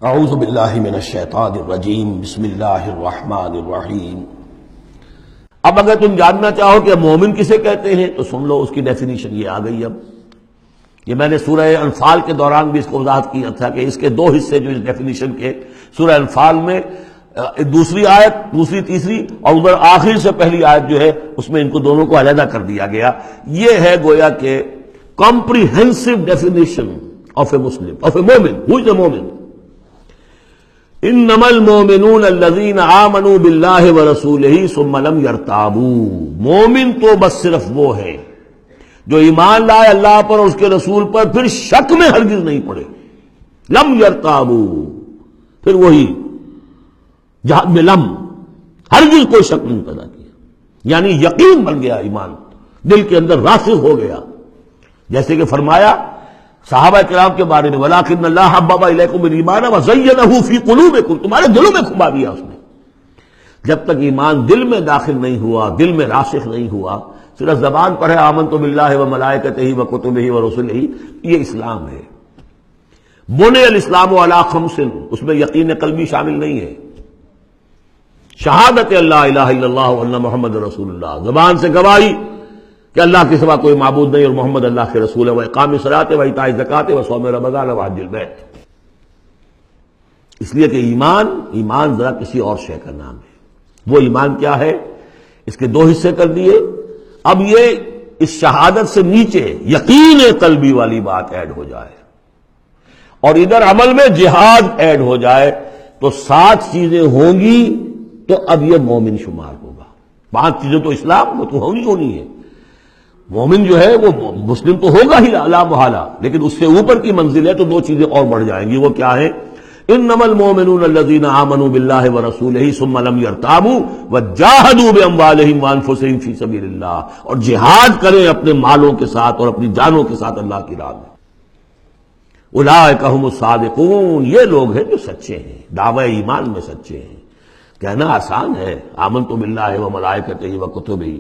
اعوذ باللہ من الشیطان الرجیم بسم اللہ الرحمن الرحیم۔ اب اگر تم جاننا چاہو کہ مومن کسے کہتے ہیں تو سن لو، اس کی ڈیفینیشن یہ آ گئی۔ اب یہ میں نے سورہ انفال کے دوران بھی اس کو وضاحت کیا تھا کہ اس کے دو حصے جو اس ڈیفینیشن کے سورہ انفال میں دوسری آیت، دوسری تیسری، اور ادھر آخر سے پہلی آیت جو ہے اس میں ان کو دونوں کو علیحدہ کر دیا گیا۔ یہ ہے گویا کہ comprehensive definition of a Muslim, of a مومن۔ Who is a مومن؟ انما المؤمنون الذين آمنوا بالله ورسوله ثم لم يرتابوا۔ مومن تو بس صرف وہ ہے جو ایمان لائے اللہ پر اور اس کے رسول پر، پھر شک میں ہرگز نہیں پڑے۔ لم يرتابوا، پھر وہی جہاد میں لم، ہرگز کوئی شک نہیں پیدا کیا، یعنی یقین بن گیا، ایمان دل کے اندر راسخ ہو گیا۔ جیسے کہ فرمایا صحابہ کرام کے بارے میں، وَلَٰكِنَّ اللَّهَ حَبَّبَ إِلَيْكُمُ الْإِيمَانَ وَزَيَّنَهُ فِي قُلُوبِكُمْ، تمہارے دلوں میں کھبا دیا اس نے۔ جب تک ایمان دل میں داخل نہیں ہوا، دل میں راسخ نہیں ہوا، صرف زبان پر ہے آمنت باللہ وملائکتہ وکتبہ ورسلہ، یہ اسلام ہے۔ بنی الاسلام علی خمس، اس میں یقین قلبی شامل نہیں ہے۔ شہادت اللہ الہ الا اللہ وان محمد رسول اللہ، زبان سے گواہی کہ اللہ کے سوا کوئی معبود نہیں اور محمد اللہ کے رسول ہے، وإقام الصلاۃ وإیتاء الزکوٰۃ وصوم رمضان وحج البیت۔ اس لیے کہ ایمان ذرا کسی اور شے کا نام ہے۔ وہ ایمان کیا ہے؟ اس کے دو حصے کر دیے۔ اب یہ اس شہادت سے نیچے یقین قلبی والی بات ایڈ ہو جائے اور ادھر عمل میں جہاد ایڈ ہو جائے تو 7 چیزیں ہوں گی، تو اب یہ مومن شمار ہوگا۔ 5 چیزیں تو اسلام وہ تو ہونی ہے۔ مومن جو ہے وہ مسلم تو ہوگا ہی لا محالہ، لیکن اس سے اوپر کی منزل ہے تو 2 چیزیں اور بڑھ جائیں گی۔ وہ کیا ہے؟ انما المؤمنون الذين آمنوا بالله ورسوله ثم لم يرتابوا وجاهدوا باموالهم وانفسهم في سبيل الله، اور جہاد کریں اپنے مالوں کے ساتھ اور اپنی جانوں کے ساتھ اللہ کی راہ میں۔ اولئک هم الصادقون، یہ لوگ ہیں جو سچے ہیں، دعوی ایمان میں سچے ہیں۔ کہنا آسان ہے آمنت باللہ وملائکتہ وکتبہ،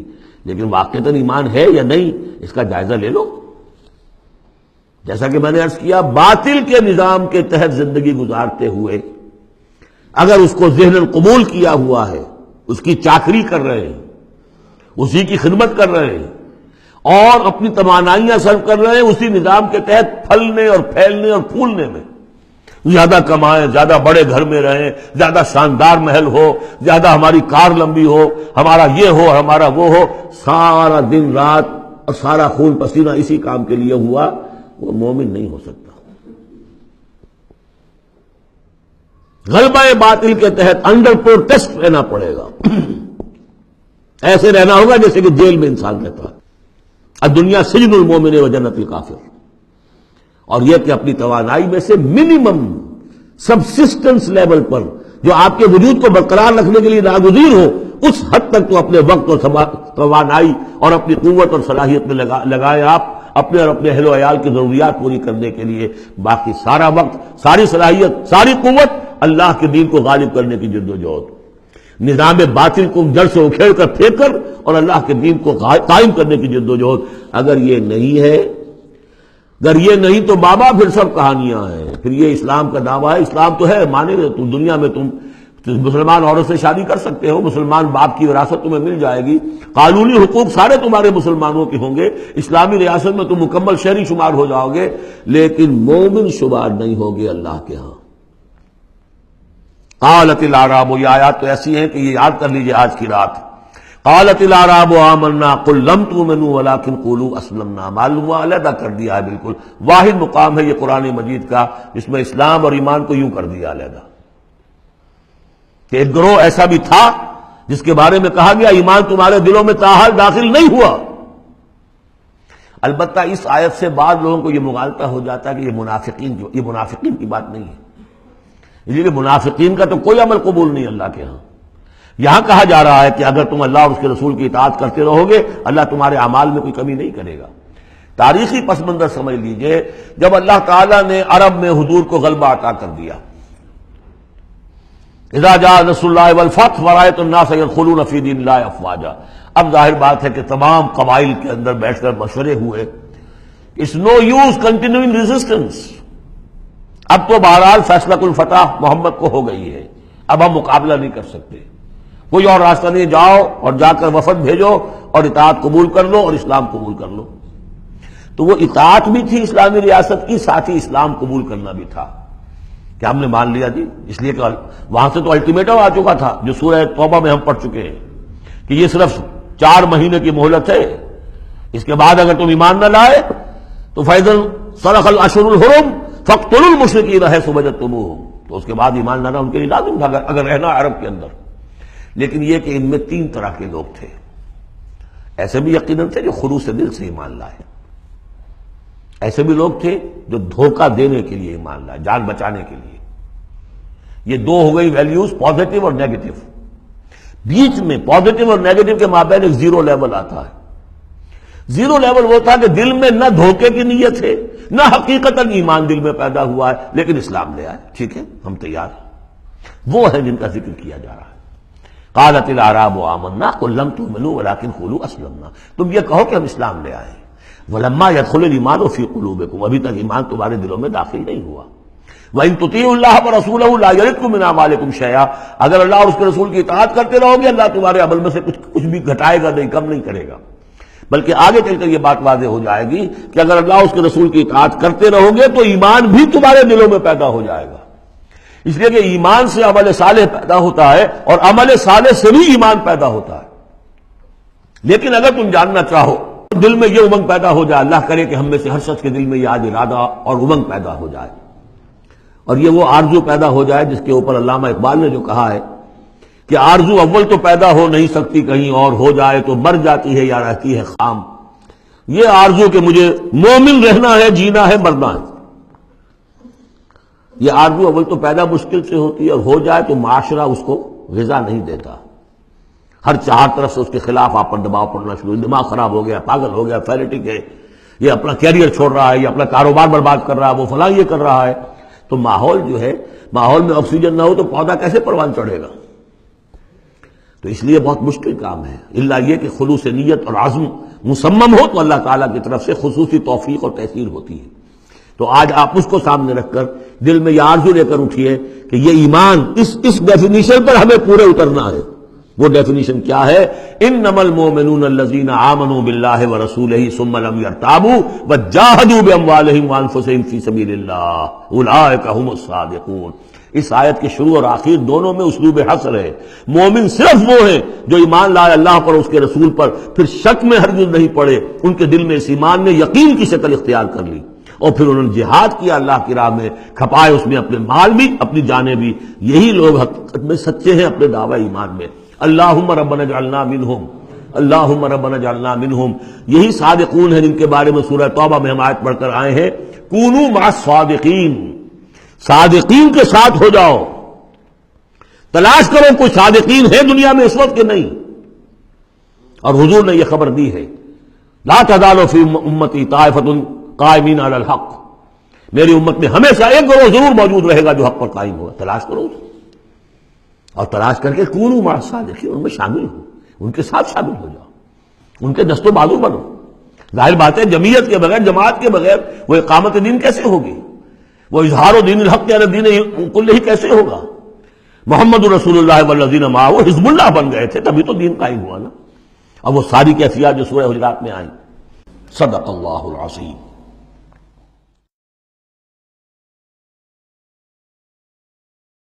لیکن واقعتاً ایمان ہے یا نہیں اس کا جائزہ لے لو۔ جیسا کہ میں نے عرض کیا، باطل کے نظام کے تحت زندگی گزارتے ہوئے اگر اس کو ذہناً قبول کیا ہوا ہے، اس کی چاکری کر رہے ہیں، اسی کی خدمت کر رہے ہیں اور اپنی توانائیاں صرف کر رہے ہیں اسی نظام کے تحت پھلنے اور پھیلنے اور پھولنے میں، زیادہ کمائیں، زیادہ بڑے گھر میں رہیں، زیادہ شاندار محل ہو، زیادہ ہماری کار لمبی ہو، ہمارا یہ ہو، ہمارا وہ ہو، سارا دن رات اور سارا خون پسینہ اسی کام کے لیے ہوا، وہ مومن نہیں ہو سکتا۔ غلبہ باطل کے تحت انڈر پروٹیسٹ رہنا پڑے گا، ایسے رہنا ہوگا جیسے کہ جیل میں انسان رہتا ہے۔ الدنیا سجن المومن و جنت الکافر، اور یہ کہ اپنی توانائی میں سے منیمم سبسسٹنس لیول پر جو آپ کے وجود کو برقرار رکھنے کے لیے ناگزیر ہو، اس حد تک تو اپنے وقت اور توانائی اور اپنی قوت اور صلاحیت میں لگائیں آپ، اپنے اور اپنے اہل و عیال کی ضروریات پوری کرنے کے لیے۔ باقی سارا وقت، ساری صلاحیت، ساری قوت اللہ کے دین کو غالب کرنے کی جد و جہد، نظام باطل کو جڑ سے اکھیڑ کر پھینک کر اور اللہ کے دین کو قائم کرنے کی جد و جہد۔ اگر یہ نہیں ہے، اگر یہ نہیں تو بابا پھر سب کہانیاں ہیں، پھر یہ اسلام کا دعویٰ ہے۔ اسلام تو ہے، مانے تم دنیا میں تم مسلمان عورت سے شادی کر سکتے ہو، مسلمان باپ کی وراثت تمہیں مل جائے گی، قانونی حقوق سارے تمہارے مسلمانوں کے ہوں گے، اسلامی ریاست میں تم مکمل شہری شمار ہو جاؤ گے، لیکن مومن شمار نہیں ہوگے اللہ کے ہاں۔ قالت الاعراب، یہ آیات تو ایسی ہیں کہ یہ یاد کر لیجئے آج کی رات۔ قالت الاعراب آمنا قل لم تؤمنوا ولكن قولوا اسلمنا، معلوم ہوا علیحدہ کر دیا ہے، بالکل واحد مقام ہے یہ قرآن مجید کا جس میں اسلام اور ایمان کو یوں کر دیا علیحدہ۔ کہ ایک گروہ ایسا بھی تھا جس کے بارے میں کہا گیا ایمان تمہارے دلوں میں تاحال داخل نہیں ہوا۔ البتہ اس آیت سے بعض لوگوں کو یہ مغالطہ ہو جاتا ہے کہ یہ منافقین کی بات نہیں ہے، اس لیے منافقین کا تو کوئی عمل قبول نہیں اللہ کے ہاں۔ یہاں کہا جا رہا ہے کہ اگر تم اللہ اور اس کے رسول کی اطاعت کرتے رہو گے اللہ تمہارے اعمال میں کوئی کمی نہیں کرے گا۔ تاریخی پس منظر سمجھ لیجئے، جب اللہ تعالیٰ نے عرب میں حضور کو غلبہ عطا کر دیا، اذا جاء نصر اللہ والفتح ورأیت الناس يدخلون فی دین اللہ افواجا، اب ظاہر بات ہے کہ تمام قبائل کے اندر بیٹھ کر مشورے ہوئے، it's no use continuing resistance, اب تو بہرحال فیصلہ کن فتح محمد کو ہو گئی ہے، اب ہم مقابلہ نہیں کر سکتے، کوئی اور راستہ نہیں، جاؤ اور جا کر وفد بھیجو اور اطاعت قبول کر لو اور اسلام قبول کر لو۔ تو وہ اطاعت بھی تھی اسلامی ریاست کی، ساتھ ہی اسلام قبول کرنا بھی تھا کہ ہم نے مان لیا جی، اس لیے کہ وہاں سے تو الٹیمیٹم آ چکا تھا جو سورہ توبہ میں ہم پڑھ چکے ہیں کہ یہ صرف 4 مہینے کی مہلت ہے، اس کے بعد اگر تم ایمان نہ لائے تو فَإِذَا انْسَلَخَ الْأَشْهُرُ الْحُرُمُ فَاقْتُلُوا الْمُشْرِكِينَ حَيْثُ وَجَدتُّمُوهُمْ، تو اس کے بعد ایمان لانا ان کے لیے لازم تھا اگر رہنا عرب کے اندر۔ لیکن یہ کہ ان میں 3 طرح کے لوگ تھے، ایسے بھی یقیناً تھے جو خلوص دل سے ایمان لائے، ایسے بھی لوگ تھے جو دھوکہ دینے کے لیے ایمان لائے، جان بچانے کے لیے۔ یہ 2 ہو گئی ویلیوز، پازیٹو اور نیگیٹو۔ بیچ میں پازیٹو اور نیگیٹو کے مابین ایک زیرو لیول آتا ہے۔ زیرو لیول وہ تھا کہ دل میں نہ دھوکے کی نیت ہے، نہ حقیقتاً ایمان دل میں پیدا ہوا ہے، لیکن اسلام لے آئے، ٹھیک ہے ہم تیار ہیں۔ وہ ہے جن کا ذکر کیا جا رہا ہے۔ قالت الاعراب آمنا قل لم تؤمنوا ولكن قولوا اسلمنا، تم یہ کہو کہ ہم اسلام لے آئے، ولما يدخل الايمان في قلوبكم، ابھی تک ایمان تمہارے دلوں میں داخل نہیں ہوا۔ وَإِن تُطِيعُوا اللَّهَ وَرَسُولَهُ لَا يَلِدْكُم مِّنْ أَعْمَالِكُم شَيْئًا، اگر اللہ اور اس کے رسول کی اطاعت کرتے رہو گے اللہ تمہارے عمل میں سے کچھ بھی گھٹائے گا نہیں، کم نہیں کرے گا، بلکہ آگے چل کر یہ بات واضح ہو جائے گی کہ اگر اللہ اور اس کے رسول کی اطاعت کرتے رہو گے تو ایمان بھی تمہارے دلوں میں پیدا ہو جائے گا۔ اس لیے کہ ایمان سے عمل صالح پیدا ہوتا ہے اور عمل صالح سے بھی ایمان پیدا ہوتا ہے۔ لیکن اگر تم جاننا چاہو دل میں یہ امنگ پیدا ہو جائے، اللہ کرے کہ ہم میں سے ہر شخص کے دل میں یہ آج ارادہ اور امنگ پیدا ہو جائے، اور یہ وہ آرزو پیدا ہو جائے جس کے اوپر علامہ اقبال نے جو کہا ہے کہ آرزو اول تو پیدا ہو نہیں سکتی کہیں اور، ہو جائے تو مر جاتی ہے یا رہتی ہے خام۔ یہ آرزو کہ مجھے مومن رہنا ہے، جینا ہے، مرنا ہے، یہ آرزو اول تو پیدا مشکل سے ہوتی ہے، اور ہو جائے تو معاشرہ اس کو غذا نہیں دیتا، ہر 4 طرف سے اس کے خلاف آپ پر دباؤ پڑنا شروع، دماغ خراب ہو گیا، پاگل ہو گیا، فینیٹک ہے، یہ اپنا کیریئر چھوڑ رہا ہے، یہ اپنا کاروبار برباد کر رہا ہے، وہ فلاں یہ کر رہا ہے۔ تو ماحول جو ہے، ماحول میں آکسیجن نہ ہو تو پودا کیسے پروان چڑھے گا؟ تو اس لیے بہت مشکل کام ہے، الا یہ کہ خلوص نیت اور عزم مصمم ہو تو اللہ تعالیٰ کی طرف سے خصوصی توفیق اور تحصیل ہوتی ہے۔ تو آج آپ اس کو سامنے رکھ کر دل میں یہ آرزو لے کر اٹھیے کہ یہ ایمان اس ڈیفینیشن پر ہمیں پورے اترنا ہے۔ وہ ڈیفینیشن کیا ہے؟ انما المؤمنون الذین آمنوا باللہ ورسولہ ثم لم یرتابوا وجاہدوا باموالہم وانفسہم فی سبیل اللہ اولئک ھم الصادقون۔ اس آیت کے شروع اور آخر دونوں میں اسلوب حصر ہے۔ مومن صرف وہ ہیں جو ایمان لائے اللہ پر، اس کے رسول پر، پھر شک میں ہرگز نہیں پڑے، ان کے دل میں اس ایمان نے یقین کی شکل اختیار کر لی، اور پھر انہوں نے جہاد کیا اللہ کی راہ میں، کھپائے اس میں اپنے مال بھی، اپنی جانیں بھی۔ یہی لوگ حقیقت میں سچے ہیں اپنے دعوی ایمان میں۔ اللہم ربنا اجعلنا منہم، اللہم ربنا اجعلنا منہم، یہی صادقون ہیں جن کے بارے میں سورہ توبہ میں ہم آیت پڑھ کر آئے ہیں، کونوا مع الصادقین، صادقین کے ساتھ ہو جاؤ۔ تلاش کرو کوئی صادقین ہے دنیا میں اس وقت کہ نہیں، اور حضور نے یہ خبر دی ہے، لا تزال فی امتی طائفۃ قائمین علی الحق، میری امت میں ہمیشہ ایک گروہ ضرور موجود رہے گا جو حق پر قائم ہوگا۔ تلاش کرو اور تلاش کر کے کونوا مع الصادقین، ان میں شامل ہو، ان کے ساتھ شامل ہو جاؤ، ان کے دست و بازو بنو۔ ظاہر بات ہے جمعیت کے بغیر، جماعت کے بغیر وہ اقامت دین کیسے ہوگی؟ وہ اظہار و دین الحق علی دین کلہ کیسے ہوگا؟ محمد رسول اللہ والذین معہ وہ حزب اللہ بن گئے تھے، تبھی تو دین قائم ہوا نا۔ اب وہ ساری کیفیات جو سورہ حجرات میں آئیں۔ صدق اللہ العظیم۔